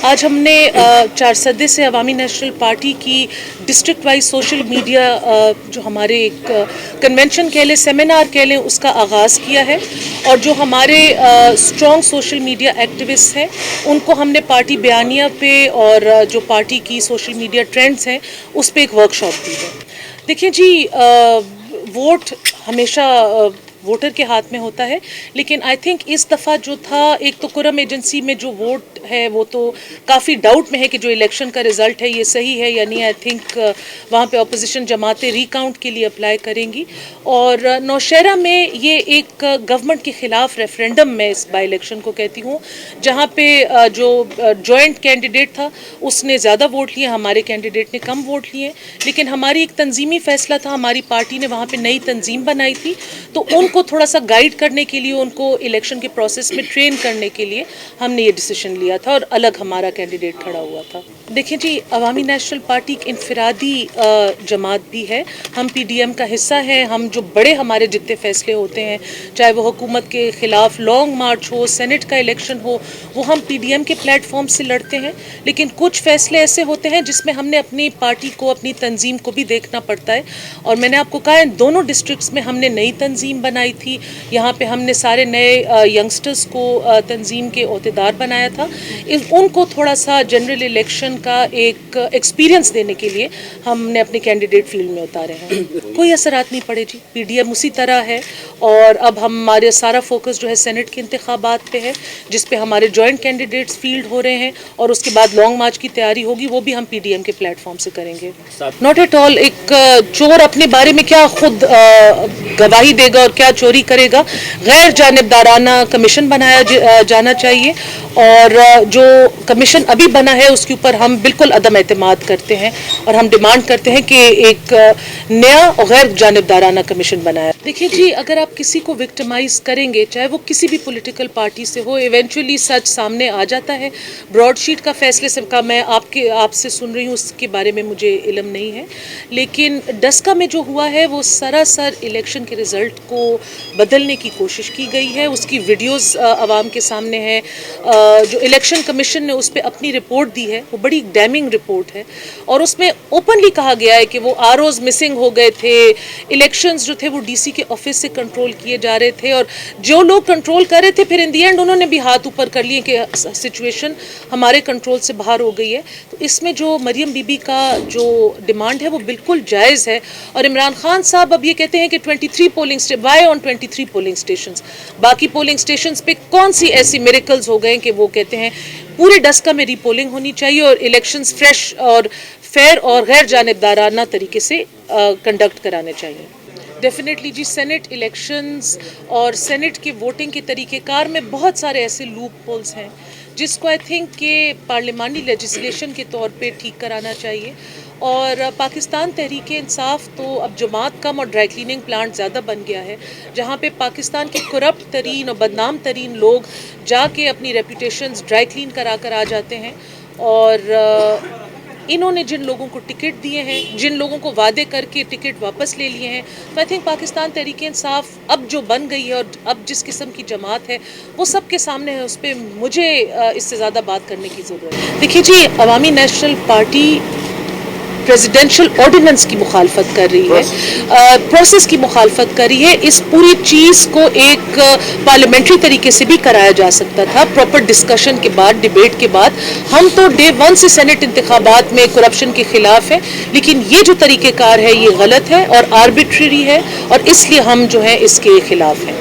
آج ہم نے 4 سدے سے عوامی نیشنل پارٹی کی ڈسٹرکٹ وائز سوشل میڈیا جو ہمارے ایک کنونشن کہہ لیں، سیمینار کہہ لیں، اس کا آغاز کیا ہے، اور جو ہمارے اسٹرانگ سوشل میڈیا ایکٹیوسٹ ہیں ان کو ہم نے پارٹی بیانیہ پہ اور جو پارٹی کی سوشل میڈیا ٹرینڈز ہیں اس پہ ایک ورک شاپ دی ہے۔ دیکھیں جی، ووٹ ہمیشہ ووٹر کے ہاتھ میں ہوتا ہے، لیکن آئی تھنک اس دفعہ جو تھا، ایک تو کرم ایجنسی میں جو ووٹ ہے وہ تو کافی ڈاؤٹ میں ہے کہ جو الیکشن کا رزلٹ ہے یہ صحیح ہے یا نہیں۔ آئی تھنک وہاں پہ اپوزیشن جماعتیں ریکاؤنٹ کے لیے اپلائی کریں گی، اور نوشہرہ میں یہ ایک گورنمنٹ کے خلاف ریفرینڈم میں اس بائی الیکشن کو کہتی ہوں، جہاں پہ جو جوائنٹ کینڈیڈیٹ تھا اس نے زیادہ ووٹ لیے، ہمارے کینڈیڈیٹ نے کم ووٹ لیے، لیکن ہماری ایک تنظیمی فیصلہ تھا، ہماری پارٹی نے وہاں پہ نئی تنظیم بنائی تھی، تو ان کو تھوڑا سا گائیڈ کرنے کے لیے، ان کو الیکشن کے پروسیس میں ٹرین کرنے کے لیے ہم نے یہ ڈیسیشن لیا تھا، اور الگ ہمارا کینڈیڈیٹ کھڑا ہوا تھا۔ دیکھیں جی، عوامی نیشنل پارٹی ایک انفرادی جماعت بھی ہے، ہم پی ڈی ایم کا حصہ ہیں، ہم جو بڑے ہمارے جتنے فیصلے ہوتے ہیں، چاہے وہ حکومت کے خلاف لانگ مارچ ہو، سینٹ کا الیکشن ہو، وہ ہم پی ڈی ایم کے پلیٹ فارم سے لڑتے ہیں، لیکن کچھ فیصلے ایسے ہوتے ہیں جس میں ہم نے اپنی پارٹی کو، اپنی تنظیم کو بھی دیکھنا پڑتا ہے، اور میں نے آپ کو کہا ان دونوں ڈسٹرکٹس میں ہم نے نئی تنظیم بنائی تھی، یہاں پہ ہم نے سارے نئے ینگسٹرز کو تنظیم کے عہدیدار بنایا تھا، ان کو تھوڑا سا جنرل الیکشن کا ایک ایکسپیرینس دینے کے لیے ہم نے اپنے کینڈیڈیٹ فیلڈ میں اتارے ہیں۔ کوئی اثرات نہیں پڑے جی، پی ڈی ایم اسی طرح ہے، اور اب ہمارے سارا فوکس جو ہے سینٹ کے انتخابات پہ ہے، جس پہ ہمارے جوائنٹ کینڈیڈیٹس فیلڈ ہو رہے ہیں، اور اس کے بعد لانگ مارچ کی تیاری ہوگی، وہ بھی ہم پی ڈی ایم کے پلیٹ فارم سے کریں گے۔ ناٹ ایٹ آل، ایک چور اپنے بارے میں کیا خود گواہی دے گا اور کیا چوری کرے گا؟ غیر جانبدارانہ کمیشن بنایا جانا چاہیے، اور جو کمیشن ابھی بنا ہے اس کے اوپر ہم بالکل عدم اعتماد کرتے ہیں، اور ہم ڈیمانڈ کرتے ہیں کہ ایک نیا اور غیر جانبدارانہ کمیشن بنایا۔ دیکھیے جی، اگر آپ کسی کو وکٹمائز کریں گے، چاہے وہ کسی بھی پولیٹیکل پارٹی سے ہو، ایونچولی سچ سامنے آ جاتا ہے۔ براڈ شیٹ کا فیصلے سے کا میں آپ سے سن رہی ہوں، اس کے بارے میں مجھے علم نہیں ہے، لیکن ڈسکا میں جو ہوا ہے وہ سراسر الیکشن کے رزلٹ کو بدلنے کی کوشش کی گئی ہے، اس کی ویڈیوز عوام کے سامنے ہے، جو الیکشن کمیشن نے اس پہ اپنی رپورٹ دی ہے وہ بڑی ڈیمنگ رپورٹ ہے، اور اس میں اوپنلی کہا گیا ہے کہ وہ آر اوز مسنگ ہو گئے تھے، الیکشنز جو تھے وہ ڈی سی کے آفس سے کنٹرول کیے جا رہے تھے، اور جو لوگ کنٹرول کر رہے تھے پھر ان دی اینڈ انہوں نے بھی ہاتھ اوپر کر لیے کہ سچویشن ہمارے کنٹرول سے باہر ہو گئی ہے۔ تو اس میں جو مریم بی بی کا جو ڈیمانڈ ہے وہ بالکل جائز ہے، اور عمران خان صاحب اب یہ کہتے ہیں کہ 23 پولنگ وائی آن 23 پولنگ اسٹیشنز، باقی پولنگ اسٹیشنز پہ کون سی ایسی میریکلز ہو گئے کہ وہ کہتے ہیں پورے ڈسکا میں ری پولنگ ہونی چاہیے اور الیکشنز فریش اور فیئر اور غیر جانبدارانہ طریقے سے کنڈکٹ کرانے چاہیے۔ ڈیفینیٹلی جی، سینٹ الیکشنز اور سینٹ کے ووٹنگ کے طریقہ کار میں بہت سارے ایسے لوپ ہولز ہیں جس کو آئی تھنک کہ پارلیمانی لیجسلیشن کے طور پہ ٹھیک کرانا چاہیے، اور پاکستان تحریک انصاف تو اب جماعت کم اور ڈرائی کلیننگ پلانٹ زیادہ بن گیا ہے، جہاں پہ پاکستان کے کرپٹ ترین اور بدنام ترین لوگ جا کے اپنی ریپوٹیشنز ڈرائی کلین کرا کر آ جاتے ہیں، اور انہوں نے جن لوگوں کو ٹکٹ دیے ہیں، جن لوگوں کو وعدے کر کے ٹکٹ واپس لے لیے ہیں، تو آئی تھنک پاکستان تحریک انصاف اب جو بن گئی ہے اور اب جس قسم کی جماعت ہے وہ سب کے سامنے ہے، اس پہ مجھے اس سے زیادہ بات کرنے کی ضرورت ہے۔ دیکھیے جی، عوامی نیشنل پارٹی پریزیڈینشل آرڈیننس کی مخالفت کر رہی ہے، پروسیس کی مخالفت کر رہی ہے، اس پوری چیز کو ایک پارلیمنٹری طریقے سے بھی کرایا جا سکتا تھا، پراپر ڈسکشن کے بعد، ڈیبیٹ کے بعد۔ ہم تو ڈے 1 سے سینٹ انتخابات میں کرپشن کے خلاف ہیں، لیکن یہ جو طریقہ کار ہے یہ غلط ہے اور آربیٹری ہے، اور اس لیے ہم جو ہے اس کے خلاف ہیں۔